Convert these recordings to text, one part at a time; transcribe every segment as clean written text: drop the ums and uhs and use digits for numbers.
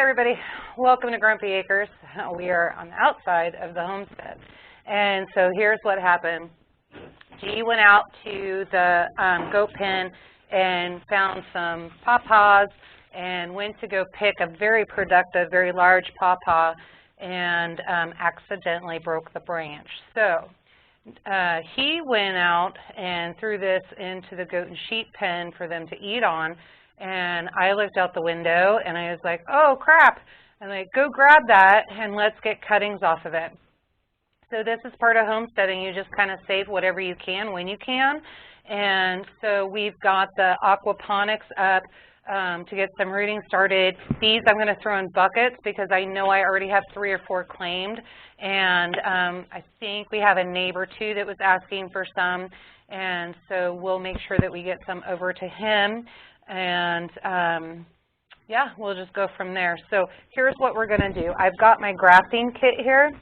everybody, welcome to Grumpy Acres. We are on the outside of the homestead. And so here's what happened. G went out to the goat pen and found some pawpaws and went to go pick a very productive, very large pawpaw and accidentally broke the branch. So he went out and threw this into the goat and sheep pen for them to eat on. And I looked out the window and I was like, oh crap, I'm like, go grab that and let's get cuttings off of it. So this is part of homesteading. You just kind of save whatever you can when you can. And so we've got the aquaponics up to get some rooting started. These I'm going to throw in buckets because I know I already have 3 or 4 claimed. And I think we have a neighbor too that was asking for some. And so we'll make sure that we get some over to him. And yeah, we'll just go from there. So here's what we're going to do. I've got my grafting kit here.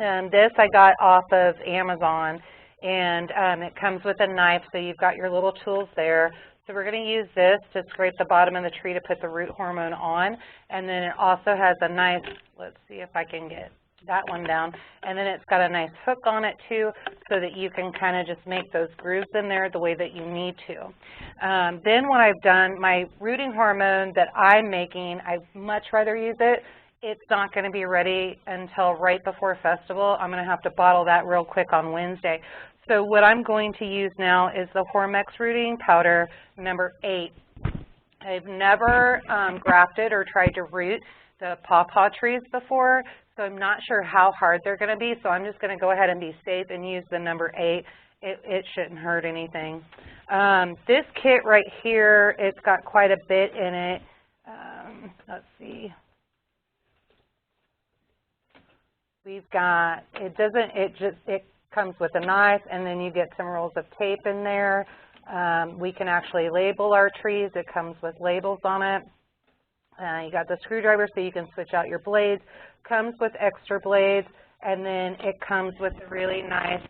And this I got off of Amazon. And it comes with a knife, so you've got your little tools there. So we're going to use this to scrape the bottom of the tree to put the root hormone on. And then it also has a nice, let's see if I can get that one down. And then it's got a nice hook on it too, so that you can kind of just make those grooves in there the way that you need to. Then what I've done, my rooting hormone that I'm making, I'd much rather use it. It's not going to be ready until right before festival. I'm going to have to bottle that real quick on Wednesday. So what I'm going to use now is the Hormex rooting powder number 8. I've never grafted or tried to root the pawpaw trees before, so I'm not sure how hard they're going to be, so I'm just going to go ahead and be safe and use the number 8. It shouldn't hurt anything. This kit right here, it's got quite a bit in it. Let's see. We've got, it comes with a knife, and then you get some rolls of tape in there. We can actually label our trees. It comes with labels on it. You got the screwdriver so you can switch out your blades. Comes with extra blades, and then it comes with a really nice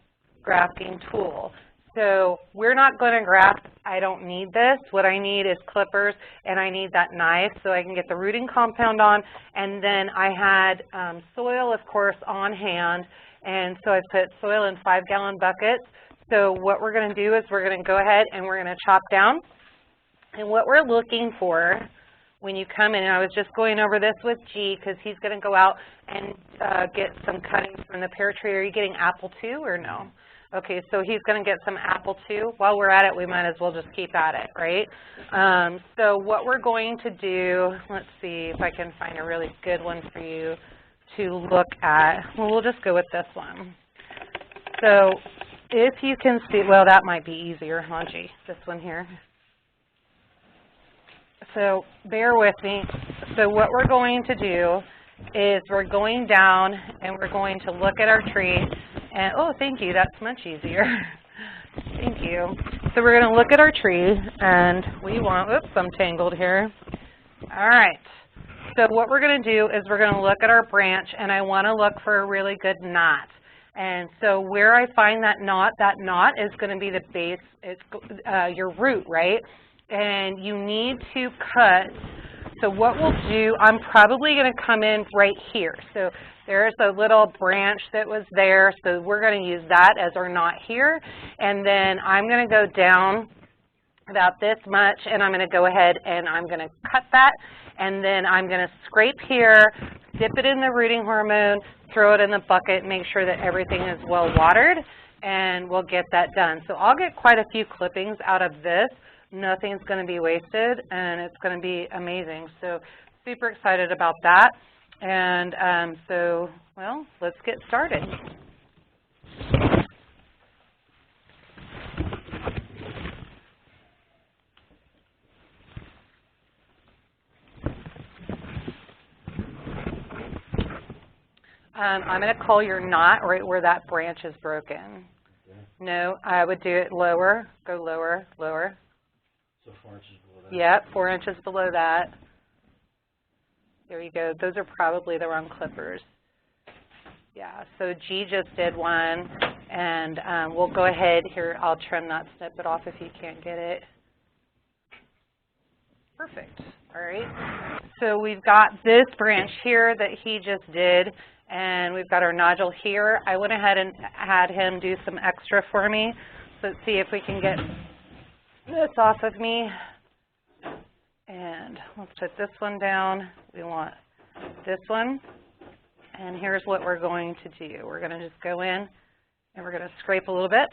grafting tool. So we're not going to graft. I don't need this. What I need is clippers, and I need that knife so I can get the rooting compound on. And then I had soil, of course, on hand, and so I put soil in 5-gallon buckets. So what we're going to do is we're going to go ahead and we're going to chop down. And what we're looking for when you come in, and I was just going over this with G because he's going to go out and get some cuttings from the pear tree. Are you getting apple too or no? Okay, so he's going to get some apple too. While we're at it, we might as well just keep at it, right? So what we're going to do, let's see if I can find a really good one for you to look at. Well, we'll just go with this one. So if you can see, well, that might be easier, huh, G? This one here. So bear with me. So what we're going to do is we're going down and we're going to look at our tree. And, oh, thank you. That's much easier. Thank you. So we're going to look at our tree, and we want, oops, I'm tangled here. All right. So what we're going to do is we're going to look at our branch, and I want to look for a really good knot. And so where I find that knot is going to be the base, it's your root, right? And you need to cut. So what we'll do, I'm probably going to come in right here. So there's a little branch that was there, so we're going to use that as our knot here. And then I'm going to go down about this much, and I'm going to go ahead and I'm going to cut that. And then I'm going to scrape here, dip it in the rooting hormone, throw it in the bucket, make sure that everything is well watered, and we'll get that done. So I'll get quite a few clippings out of this. Nothing's going to be wasted, and it's going to be amazing. So super excited about that. And so, well, let's get started. I'm going to call your knot right where that branch is broken. Okay. No, I would do it lower. Go lower, lower. So 4 inches below that? Yep, 4 inches below that. There you go. Those are probably the wrong clippers. Yeah, so G just did one, and we'll go ahead here. I'll trim that snippet off if you can't get it. Perfect. All right, so we've got this branch here that he just did, and we've got our nodule here. I went ahead and had him do some extra for me. So let's see if we can get this off of me. And let's put this one down. We want this one. And here's what we're going to do. We're going to just go in and we're going to scrape a little bit.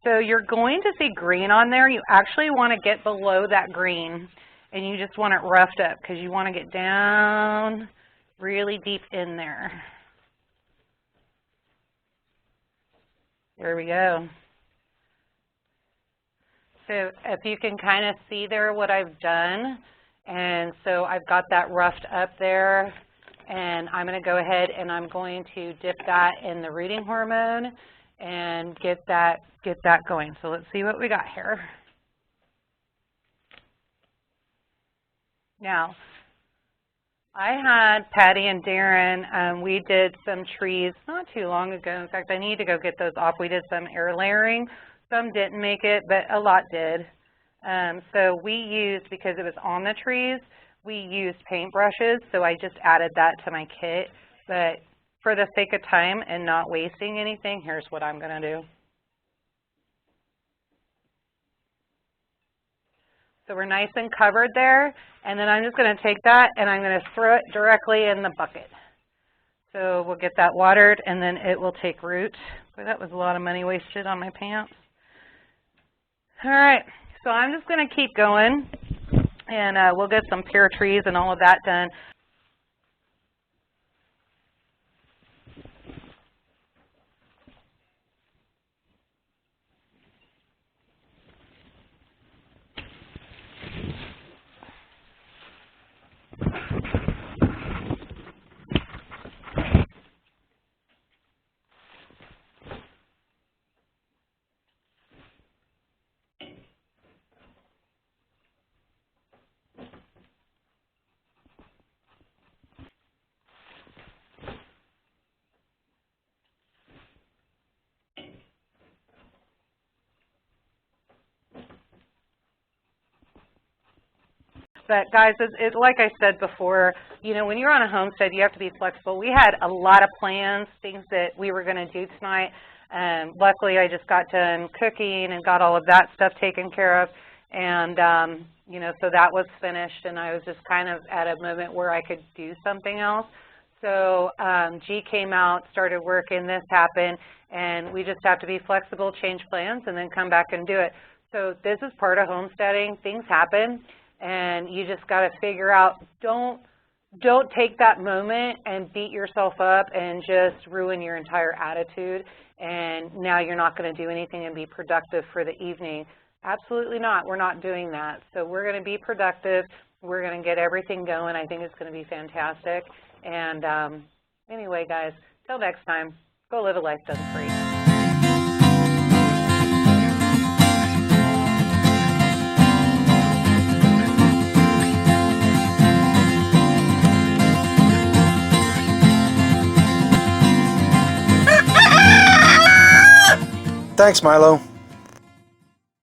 So you're going to see green on there. You actually want to get below that green, and you just want it roughed up because you want to get down really deep in there. There we go. So if you can kind of see there what I've done, and so I've got that roughed up there, and I'm going to go ahead and I'm going to dip that in the rooting hormone and get that going. So let's see what we got here. Now, I had Patty and Darren, we did some trees not too long ago. In fact, I need to go get those off. We did some air layering. Some didn't make it, but a lot did. So we used, because it was on the trees, we used paintbrushes, so I just added that to my kit. But for the sake of time and not wasting anything, here's what I'm going to do. So we're nice and covered there, and then I'm just going to take that and I'm going to throw it directly in the bucket. So we'll get that watered and then it will take root. Boy, that was a lot of money wasted on my pants. All right, so I'm just going to keep going, and we'll get some pear trees and all of that done. But guys, like I said before, you know, when you're on a homestead, you have to be flexible. We had a lot of plans, things that we were going to do tonight. Luckily, I just got done cooking and got all of that stuff taken care of. And, you know, so that was finished, and I was just kind of at a moment where I could do something else. So G came out, started working, this happened, and we just have to be flexible, change plans, and then come back and do it. So this is part of homesteading. Things happen. And you just got to figure out, don't take that moment and beat yourself up and just ruin your entire attitude, and now you're not going to do anything and be productive for the evening. Absolutely not. We're not doing that. So we're going to be productive. We're going to get everything going. I think it's going to be fantastic. And anyway, guys, till next time, go live a life done free. Thanks, Milo.